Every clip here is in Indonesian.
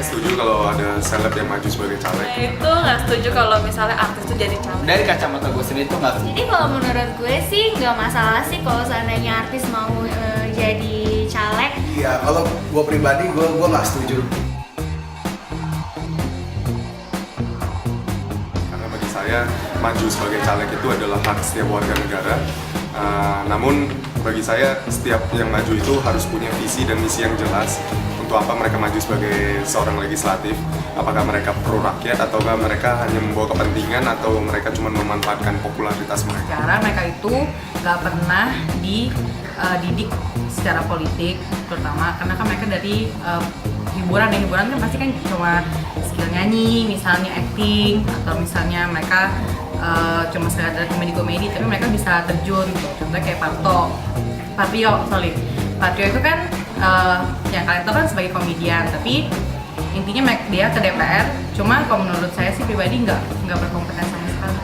Saya setuju kalau ada seleb yang maju sebagai caleg. Nah, itu nggak setuju kalau misalnya artis itu jadi caleg. Dari kacamata gue sendiri tuh nggak. Jadi kalau menurut gue sih nggak masalah sih kalau seandainya artis mau jadi caleg. Iya, kalau gue pribadi gue nggak setuju. Karena bagi saya maju sebagai caleg itu adalah hak setiap warga negara. Namun bagi saya setiap yang maju itu harus punya visi dan misi yang jelas. Untuk apa mereka maju sebagai seorang legislatif? Apakah mereka pro rakyat ataukah mereka hanya membawa kepentingan atau mereka cuma memanfaatkan popularitas mereka? Cara mereka itu nggak pernah dididik secara politik, terutama karena kan mereka dari hiburan kan pasti kan cuma skill nyanyi, misalnya acting, atau misalnya mereka cuma sekadar komedi-komedi, tapi mereka bisa terjun gitu. Contohnya kayak Patrio itu kan yang kalian tahu kan sebagai komedian, tapi intinya dia ke DPR, cuma kalau menurut saya sih pribadi nggak berkompeten sama sekali.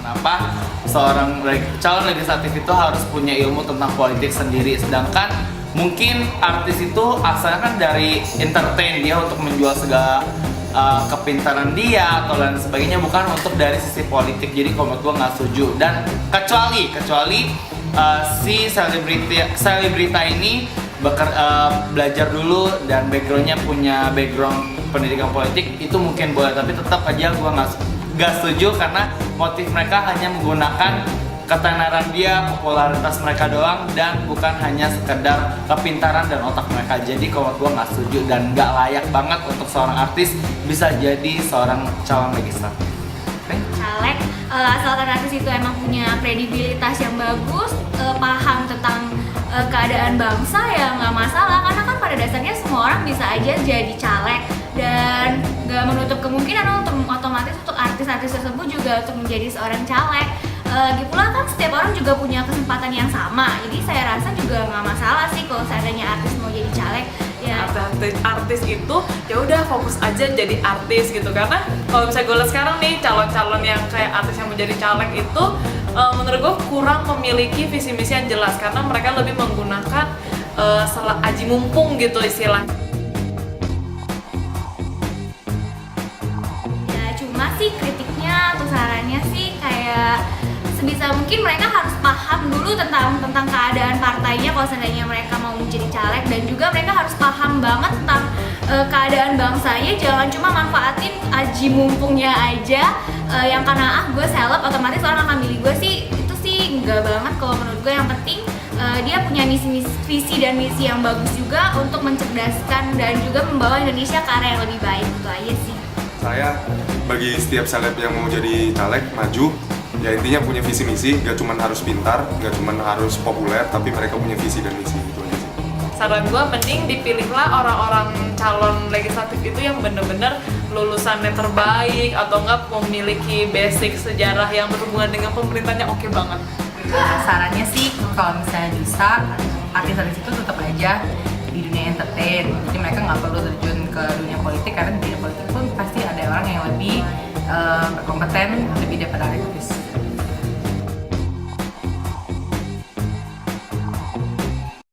Kenapa seorang calon legislatif itu harus punya ilmu tentang politik sendiri, sedangkan mungkin artis itu asalnya kan dari entertain dia untuk menjual segala kepintaran dia atau lain sebagainya, bukan untuk dari sisi politik. Jadi kalau menurut gue nggak setuju. Dan kecuali si selebrita ini belajar dulu dan backgroundnya punya background pendidikan politik, itu mungkin boleh, tapi tetap aja gue nggak setuju karena motif mereka hanya menggunakan ketenaran dia, popularitas mereka doang, dan bukan hanya sekedar kepintaran dan otak mereka. Jadi kalau gue nggak setuju dan nggak layak banget untuk seorang artis bisa jadi seorang calon legislatif. Caleg, asalkan artis itu emang punya kredibilitas yang bagus, paham tentang keadaan bangsa, ya nggak masalah. Karena kan pada dasarnya semua orang bisa aja jadi caleg, dan nggak menutup kemungkinan untuk otomatis untuk artis-artis tersebut juga untuk menjadi seorang caleg. Lagi pula kan setiap orang juga punya kesempatan yang sama, jadi saya rasa juga nggak masalah sih kalau seandainya artis mau jadi caleg. Ya, artis itu ya udah fokus aja jadi artis gitu, karena kalau misalnya gue lihat sekarang nih calon-calon yang kayak artis yang menjadi caleg itu menurut gue kurang memiliki visi misi yang jelas, karena mereka lebih menggunakan aji mumpung gitu istilah. ya cuma sih kritiknya atau sarannya sih kayak sebisa mungkin mereka harus paham dulu tentang keadaan partainya kalau seandainya mereka mau menjadi caleg, dan juga mereka harus paham banget tentang keadaan bangsanya. Jangan cuma manfaatin aji mumpungnya aja, yang karena gue seleb otomatis orang akan milih gue sih, itu sih enggak banget kalau menurut gue. Yang penting dia punya visi dan misi yang bagus juga untuk mencerdaskan dan juga membawa Indonesia ke arah yang lebih baik. Itu aja sih. Saya bagi setiap seleb yang mau jadi caleg maju, ya intinya punya visi misi, gak cuma harus pintar, gak cuma harus populer, tapi mereka punya visi dan misi, itu aja sih. Saran gue mending dipilihlah orang-orang calon legislatif itu yang bener-bener lulusannya terbaik atau enggak memiliki basic sejarah yang berhubungan dengan pemerintahnya oke banget. Sarannya sih kalau misalnya bisa artis-artis itu tetap aja di dunia entertain, jadi mereka nggak perlu terjun ke dunia politik, karena di dunia politik pun pasti ada orang yang lebih berkompeten lebih daripada artis.